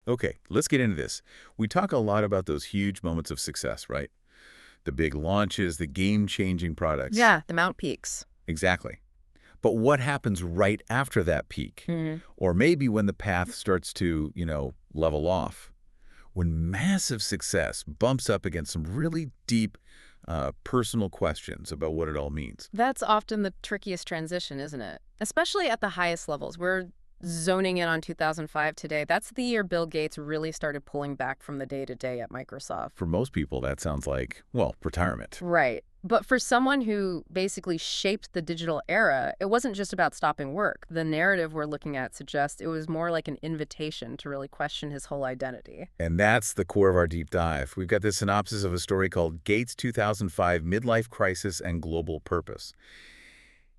Okay, let's get into this. We talk a lot about those huge moments of success, right? The big launches, the game-changing products. Yeah, the Mount Peaks. Exactly. But what happens right after that peak? Hmm. Or maybe when the path starts to, level off? When massive success bumps up against some really deep personal questions about what it all means. That's often the trickiest transition, isn't it? Especially at the highest levels. We're zoning in on 2005 today. That's the year Bill Gates really started pulling back from the day-to-day at Microsoft. For most people, that sounds like, well, retirement. Right. But for someone who basically shaped the digital era, it wasn't just about stopping work. The narrative we're looking at suggests it was more like an invitation to really question his whole identity. And that's the core of our deep dive. We've got this synopsis of a story called Gates 2005 Midlife Crisis and Global Purpose.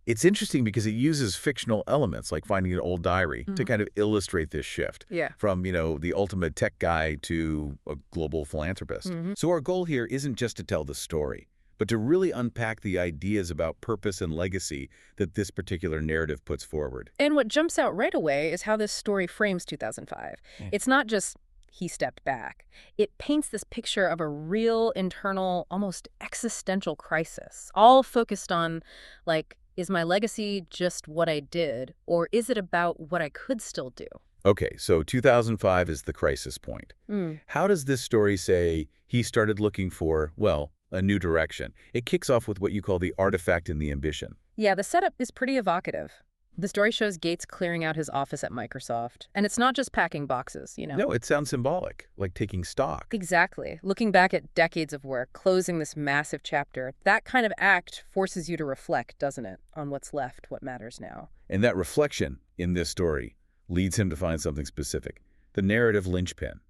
It's interesting because it uses fictional elements like finding an old diary to kind of illustrate this shift Yeah. from, the ultimate tech guy to a global philanthropist. So our goal here isn't just to tell the story, but to really unpack the ideas about purpose and legacy that this particular narrative puts forward. And what jumps out right away is how this story frames 2005. It's not just he stepped back. It paints this picture of a real internal, almost existential crisis, all focused on, like, is my legacy just what I did, or is it about what I could still do? Okay, so 2005 is the crisis point. How does this story say he started looking for, well, a new direction? It kicks off with what you call the artifact and the ambition. Yeah, the setup is pretty evocative. The story shows Gates clearing out his office at Microsoft, and it's not just packing boxes. No, it sounds symbolic, like taking stock. Exactly. Looking back at decades of work, closing this massive chapter, that kind of act forces you to reflect, doesn't it, on what's left, what matters now. And that reflection in this story leads him to find something specific. The narrative linchpin.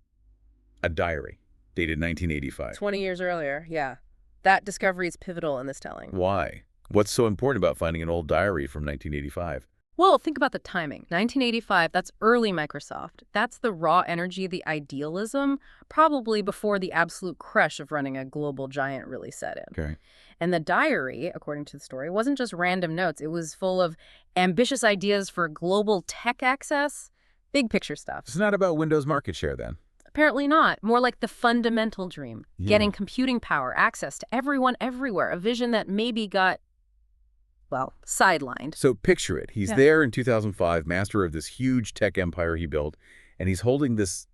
A diary, dated 1985. 20 years earlier, yeah. That discovery is pivotal in this telling. Why? What's so important about finding an old diary from 1985? Well, think about the timing. 1985, that's early Microsoft. That's the raw energy, the idealism, probably before the absolute crush of running a global giant really set in. Okay. And the diary, according to the story, wasn't just random notes. It was full of ambitious ideas for global tech access, big picture stuff. It's not about Windows market share then. Apparently not. More like the fundamental dream, Yeah. getting computing power, access to everyone everywhere, a vision that maybe got, well, sidelined. So picture it. He's there in 2005, master of this huge tech empire he built, and he's holding this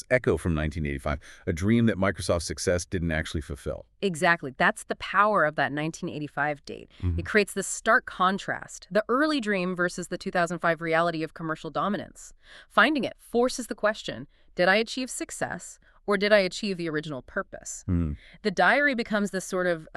echo from 1985, a dream that Microsoft's success didn't actually fulfill. Exactly. That's the power of that 1985 date. It creates this stark contrast, the early dream versus the 2005 reality of commercial dominance. Finding it forces the question, did I achieve success or did I achieve the original purpose? The diary becomes this sort of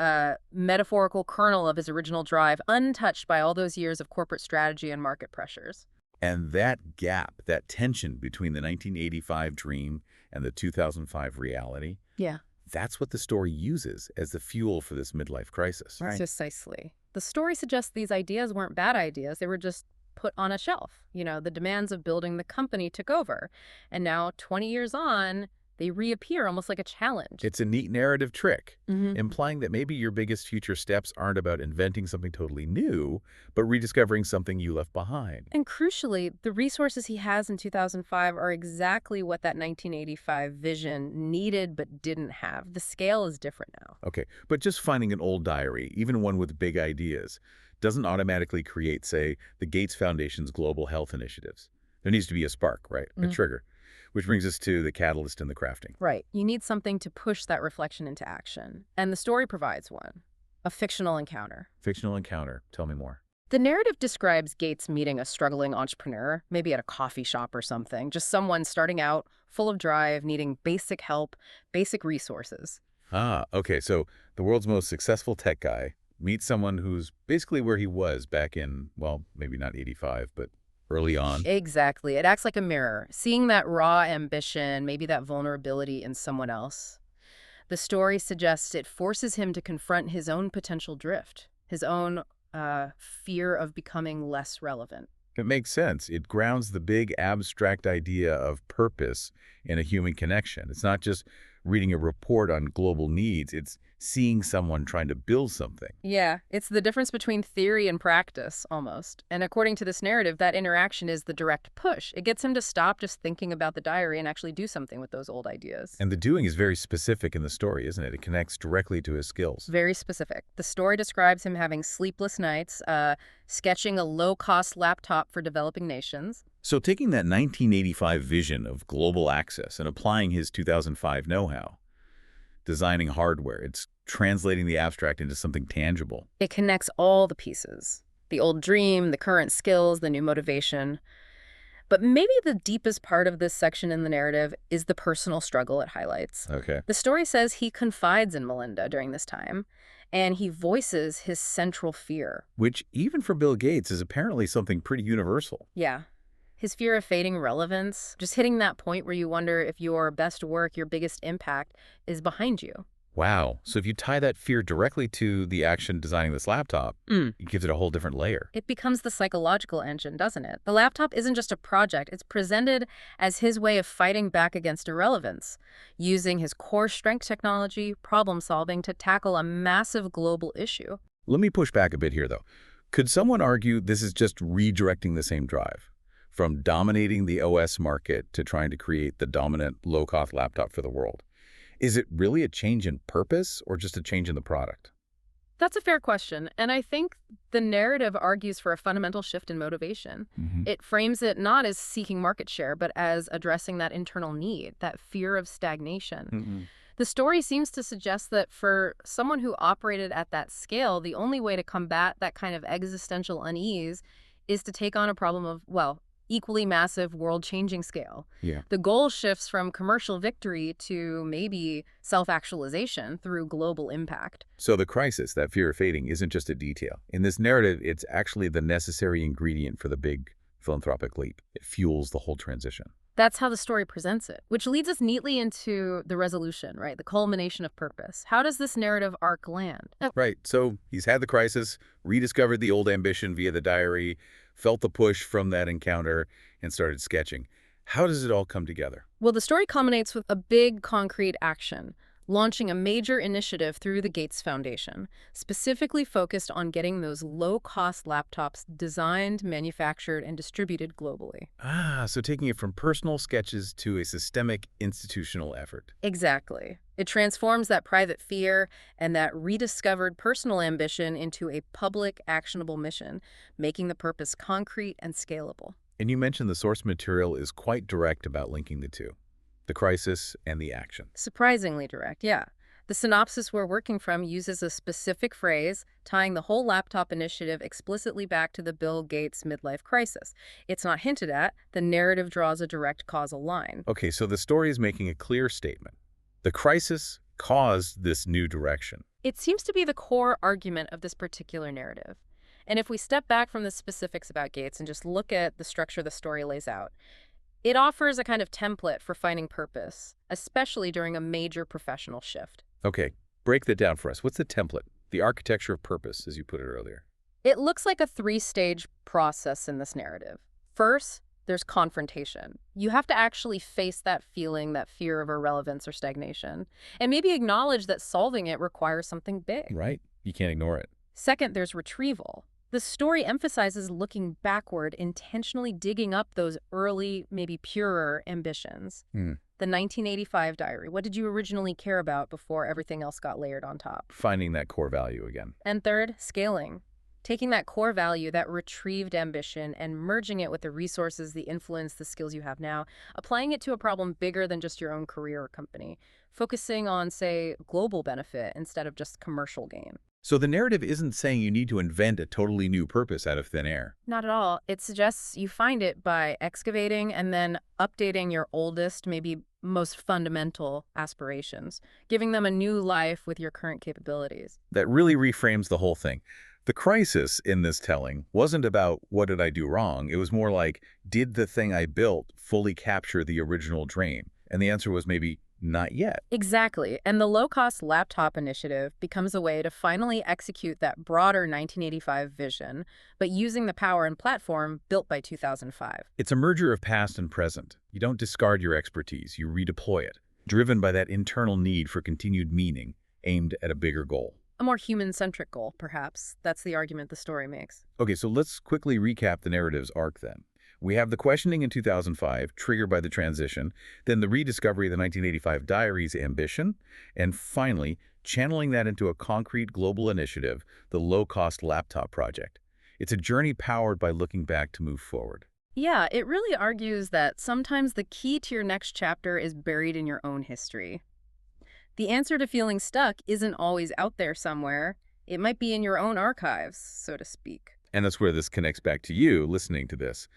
metaphorical kernel of his original drive, untouched by all those years of corporate strategy and market pressures. And that gap, that tension between the 1985 dream and the 2005 reality, Yeah. that's what the story uses as the fuel for this midlife crisis. Precisely. The story suggests these ideas weren't bad ideas. They were just put on a shelf. The demands of building the company took over. And now, 20 years on, they reappear almost like a challenge. It's a neat narrative trick, implying that maybe your biggest future steps aren't about inventing something totally new, but rediscovering something you left behind. And crucially, the resources he has in 2005 are exactly what that 1985 vision needed but didn't have. The scale is different now. Okay, but just finding an old diary, even one with big ideas, doesn't automatically create, say, the Gates Foundation's global health initiatives. There needs to be a spark, right? A trigger. Which brings us to the catalyst in the crafting. Right. You need something to push that reflection into action. And the story provides one. A fictional encounter. Fictional encounter. Tell me more. The narrative describes Gates meeting a struggling entrepreneur, maybe at a coffee shop or something, just someone starting out, full of drive, needing basic help, basic resources. Okay, so the world's most successful tech guy meets someone who's basically where he was back in, well, maybe not 85, but early on. Exactly. It acts like a mirror, seeing that raw ambition, maybe that vulnerability in someone else. The story suggests it forces him to confront his own potential drift, his own fear of becoming less relevant. It makes sense. It grounds the big abstract idea of purpose in a human connection. It's not just reading a report on global needs. It's seeing someone trying to build something. Yeah, it's the difference between theory and practice, almost. And according to this narrative, that interaction is the direct push. It gets him to stop just thinking about the diary and actually do something with those old ideas. And the doing is very specific in the story, isn't it? It connects directly to his skills. Very specific. The story describes him having sleepless nights, sketching a low-cost laptop for developing nations. So taking that 1985 vision of global access and applying his 2005 know-how, designing hardware, it's translating the abstract into something tangible. It connects all the pieces. The old dream, the current skills, the new motivation. But maybe the deepest part of this section in the narrative is the personal struggle it highlights. Okay. The story says he confides in Melinda during this time, and he voices his central fear. Which, even for Bill Gates, is apparently something pretty universal. Yeah. His fear of fading relevance, just hitting that point where you wonder if your best work, your biggest impact, is behind you. Wow. So if you tie that fear directly to the action designing this laptop, it gives it a whole different layer. It becomes the psychological engine, doesn't it? The laptop isn't just a project. It's presented as his way of fighting back against irrelevance, using his core strength technology, problem solving to tackle a massive global issue. Let me push back a bit here, though. Could someone argue this is just redirecting the same drive? From dominating the OS market to trying to create the dominant low-cost laptop for the world. Is it really a change in purpose or just a change in the product? That's a fair question, and I think the narrative argues for a fundamental shift in motivation. It frames it not as seeking market share, but as addressing that internal need, that fear of stagnation. The story seems to suggest that for someone who operated at that scale, the only way to combat that kind of existential unease is to take on a problem of, well, equally massive, world-changing scale. Yeah. The goal shifts from commercial victory to maybe self-actualization through global impact. So the crisis, that fear of fading, isn't just a detail. In this narrative, it's actually the necessary ingredient for the big philanthropic leap. It fuels the whole transition. That's how the story presents it, which leads us neatly into the resolution, right? The culmination of purpose. How does this narrative arc land? Right. So he's had the crisis, rediscovered the old ambition via the diary, felt the push from that encounter, and started sketching. How does it all come together? Well, the story culminates with a big concrete action, launching a major initiative through the Gates Foundation, specifically focused on getting those low-cost laptops designed, manufactured, and distributed globally. So taking it from personal sketches to a systemic institutional effort. Exactly. It transforms that private fear and that rediscovered personal ambition into a public, actionable mission, making the purpose concrete and scalable. And you mentioned the source material is quite direct about linking the two, the crisis and the action. Surprisingly direct, yeah. The synopsis we're working from uses a specific phrase, tying the whole laptop initiative explicitly back to the Bill Gates midlife crisis. It's not hinted at. The narrative draws a direct causal line. Okay, so the story is making a clear statement. The crisis caused this new direction. It seems to be the core argument of this particular narrative. And if we step back from the specifics about Gates and just look at the structure the story lays out, it offers a kind of template for finding purpose, especially during a major professional shift. Okay, break that down for us. What's the template? The architecture of purpose, as you put it earlier. It looks like a three-stage process in this narrative. First, there's confrontation. You have to actually face that feeling, that fear of irrelevance or stagnation, and maybe acknowledge that solving it requires something big. Right. You can't ignore it. Second, there's retrieval. The story emphasizes looking backward, intentionally digging up those early, maybe purer ambitions. The 1985 diary. What did you originally care about before everything else got layered on top? Finding that core value again. And third, scaling. Taking that core value, that retrieved ambition, and merging it with the resources, the influence, the skills you have now, applying it to a problem bigger than just your own career or company, focusing on, say, global benefit instead of just commercial gain. So the narrative isn't saying you need to invent a totally new purpose out of thin air. Not at all. It suggests you find it by excavating and then updating your oldest, maybe most fundamental aspirations, giving them a new life with your current capabilities. That really reframes the whole thing. The crisis in this telling wasn't about what did I do wrong. It was more like, did the thing I built fully capture the original dream? And the answer was maybe not yet. Exactly. And the low-cost laptop initiative becomes a way to finally execute that broader 1985 vision, but using the power and platform built by 2005. It's a merger of past and present. You don't discard your expertise, you redeploy it. driven by that internal need for continued meaning, aimed at a bigger goal. A more human-centric goal, perhaps. That's the argument the story makes. Okay, so let's quickly recap the narrative's arc then. We have the questioning in 2005, triggered by the transition, then the rediscovery of the 1985 diary's ambition, and finally, channeling that into a concrete global initiative, the low-cost laptop project. It's a journey powered by looking back to move forward. Yeah, it really argues that sometimes the key to your next chapter is buried in your own history. The answer to feeling stuck isn't always out there somewhere. It might be in your own archives, so to speak. And that's where this connects back to you listening to this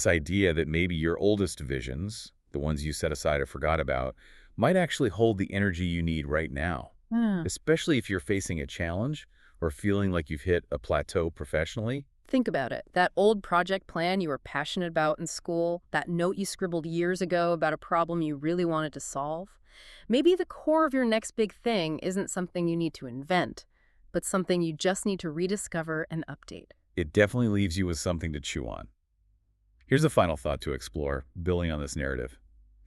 idea that maybe your oldest visions, the ones you set aside or forgot about, might actually hold the energy you need right now, Hmm. especially if you're facing a challenge or feeling like you've hit a plateau professionally. Think about it. That old project plan you were passionate about in school, that note you scribbled years ago about a problem you really wanted to solve. Maybe the core of your next big thing isn't something you need to invent, but something you just need to rediscover and update. It definitely leaves you with something to chew on. Here's a final thought to explore, building on this narrative.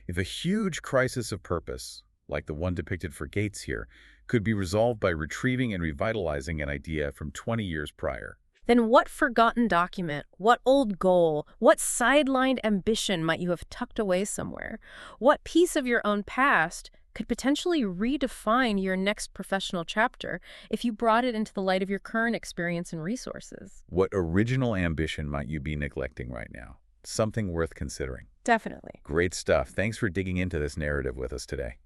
If a huge crisis of purpose, like the one depicted for Gates here, could be resolved by retrieving and revitalizing an idea from 20 years prior, Then what forgotten document, what old goal, what sidelined ambition might you have tucked away somewhere? What piece of your own past could potentially redefine your next professional chapter if you brought it into the light of your current experience and resources? what original ambition might you be neglecting right now? Something worth considering. Definitely. Great stuff. Thanks for digging into this narrative with us today.